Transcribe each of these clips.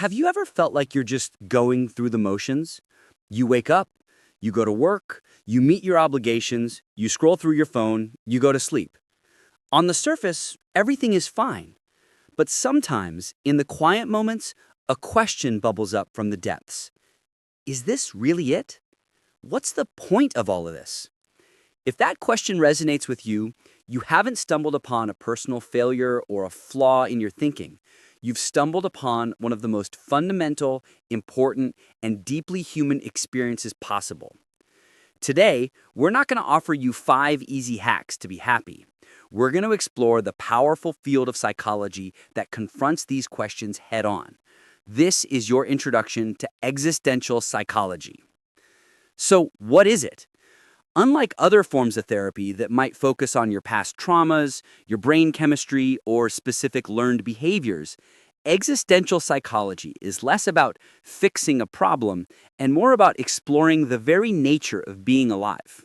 Have you ever felt like you're just going through the motions? You wake up, you go to work, you meet your obligations, you scroll through your phone, you go to sleep. On the surface, everything is fine. But sometimes, in the quiet moments, a question bubbles up from the depths. Is this really it? What's the point of all of this? If that question resonates with you, you haven't stumbled upon a personal failure or a flaw in your thinking. You've stumbled upon one of the most fundamental, important, and deeply human experiences possible. Today, we're not going to offer you 5 easy hacks to be happy. We're going to explore the powerful field of psychology that confronts these questions head on. This is your introduction to existential psychology. So, what is it? Unlike other forms of therapy that might focus on your past traumas, your brain chemistry, or specific learned behaviors, existential psychology is less about fixing a problem and more about exploring the very nature of being alive.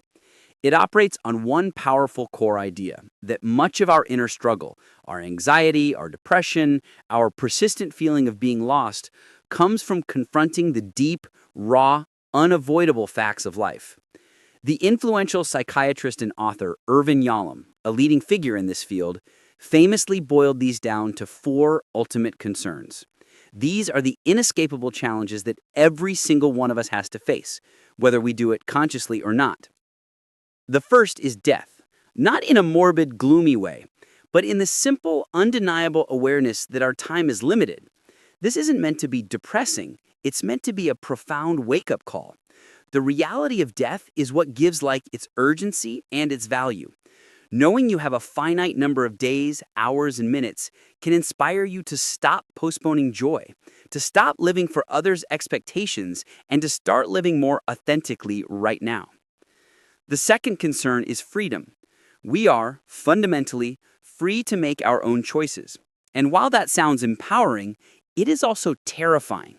It operates on one powerful core idea that much of our inner struggle, our anxiety, our depression, our persistent feeling of being lost, comes from confronting the deep, raw, unavoidable facts of life. The influential psychiatrist and author Irvin Yalom, a leading figure in this field, famously boiled these down to 4 ultimate concerns. These are the inescapable challenges that every single one of us has to face, whether we do it consciously or not. The first is death, not in a morbid, gloomy way, but in the simple, undeniable awareness that our time is limited. This isn't meant to be depressing, it's meant to be a profound wake-up call. The reality of death is what gives life its urgency and its value. Knowing you have a finite number of days, hours, and minutes can inspire you to stop postponing joy, to stop living for others' expectations, and to start living more authentically right now. The second concern is freedom. We are, fundamentally, free to make our own choices. And while that sounds empowering, it is also terrifying.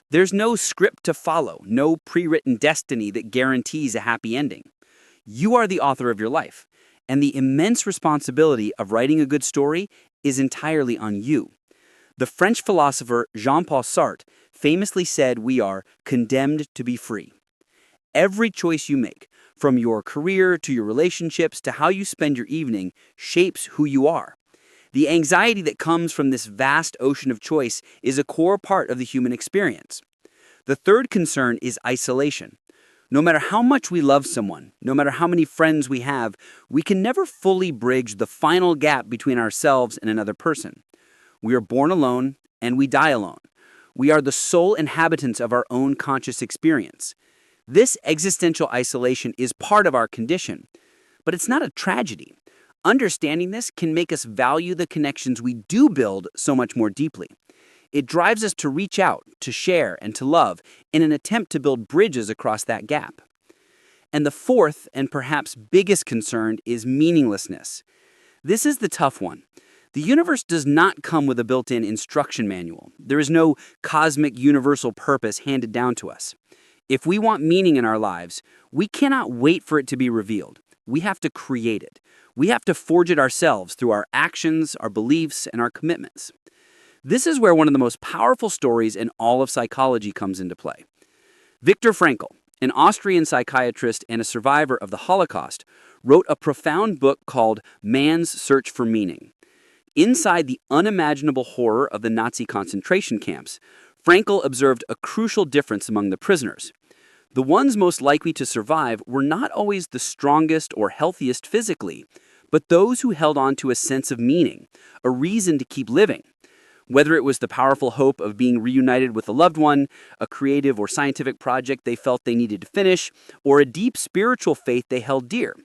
There's no script to follow, no pre-written destiny that guarantees a happy ending. You are the author of your life, and the immense responsibility of writing a good story is entirely on you. The French philosopher Jean-Paul Sartre famously said we are condemned to be free. Every choice you make, from your career to your relationships to how you spend your evening, shapes who you are. The anxiety that comes from this vast ocean of choice is a core part of the human experience. The third concern is isolation. No matter how much we love someone, no matter how many friends we have, we can never fully bridge the final gap between ourselves and another person. We are born alone and we die alone. We are the sole inhabitants of our own conscious experience. This existential isolation is part of our condition, but it's not a tragedy. Understanding this can make us value the connections we do build so much more deeply. It drives us to reach out, to share, and to love in an attempt to build bridges across that gap. And the fourth and perhaps biggest concern is meaninglessness. This is the tough one. The universe does not come with a built-in instruction manual. There is no cosmic universal purpose handed down to us. If we want meaning in our lives, we cannot wait for it to be revealed. We have to create it. We have to forge it ourselves through our actions, our beliefs, and our commitments. This is where one of the most powerful stories in all of psychology comes into play. Viktor Frankl, an Austrian psychiatrist and a survivor of the Holocaust, wrote a profound book called Man's Search for Meaning. Inside the unimaginable horror of the Nazi concentration camps, Frankl observed a crucial difference among the prisoners. The ones most likely to survive were not always the strongest or healthiest physically, but those who held on to a sense of meaning, a reason to keep living. Whether it was the powerful hope of being reunited with a loved one, a creative or scientific project they felt they needed to finish, or a deep spiritual faith they held dear.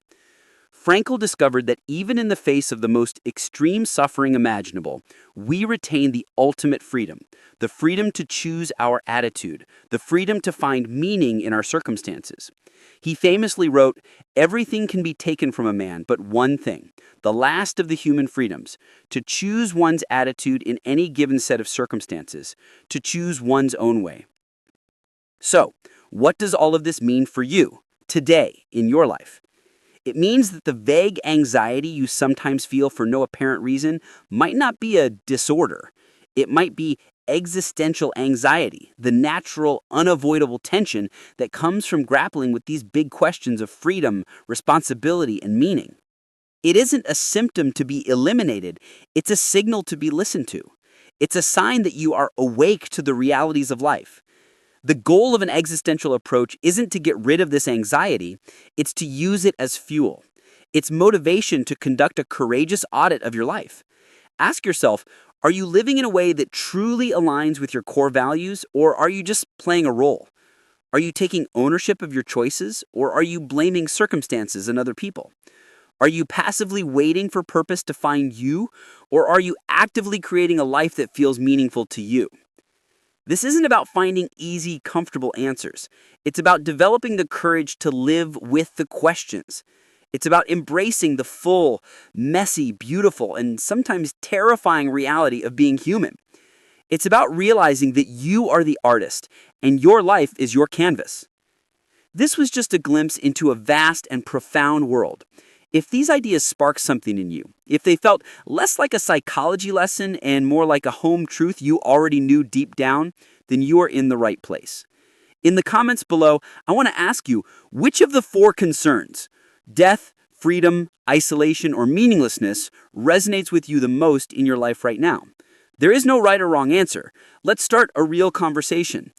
Frankl discovered that even in the face of the most extreme suffering imaginable, we retain the ultimate freedom, the freedom to choose our attitude, the freedom to find meaning in our circumstances. He famously wrote, "Everything can be taken from a man but one thing, the last of the human freedoms, to choose one's attitude in any given set of circumstances, to choose one's own way." So, what does all of this mean for you, today, in your life? It means that the vague anxiety you sometimes feel for no apparent reason might not be a disorder. It might be existential anxiety, the natural, unavoidable tension that comes from grappling with these big questions of freedom, responsibility, and meaning. It isn't a symptom to be eliminated, it's a signal to be listened to. It's a sign that you are awake to the realities of life. The goal of an existential approach isn't to get rid of this anxiety, it's to use it as fuel. It's motivation to conduct a courageous audit of your life. Ask yourself, are you living in a way that truly aligns with your core values, or are you just playing a role? Are you taking ownership of your choices, or are you blaming circumstances and other people? Are you passively waiting for purpose to find you, or are you actively creating a life that feels meaningful to you? This isn't about finding easy, comfortable answers. It's about developing the courage to live with the questions. It's about embracing the full, messy, beautiful, and sometimes terrifying reality of being human. It's about realizing that you are the artist, and your life is your canvas. This was just a glimpse into a vast and profound world. If these ideas sparked something in you, if they felt less like a psychology lesson and more like a home truth you already knew deep down, then you are in the right place. In the comments below, I want to ask you, which of the four concerns, death, freedom, isolation, or meaninglessness, resonates with you the most in your life right now? There is no right or wrong answer. Let's start a real conversation.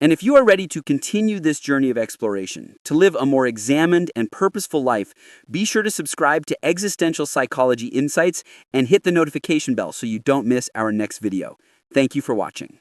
And if you are ready to continue this journey of exploration, to live a more examined and purposeful life, be sure to subscribe to Existential Psychology Insights and hit the notification bell so you don't miss our next video. Thank you for watching.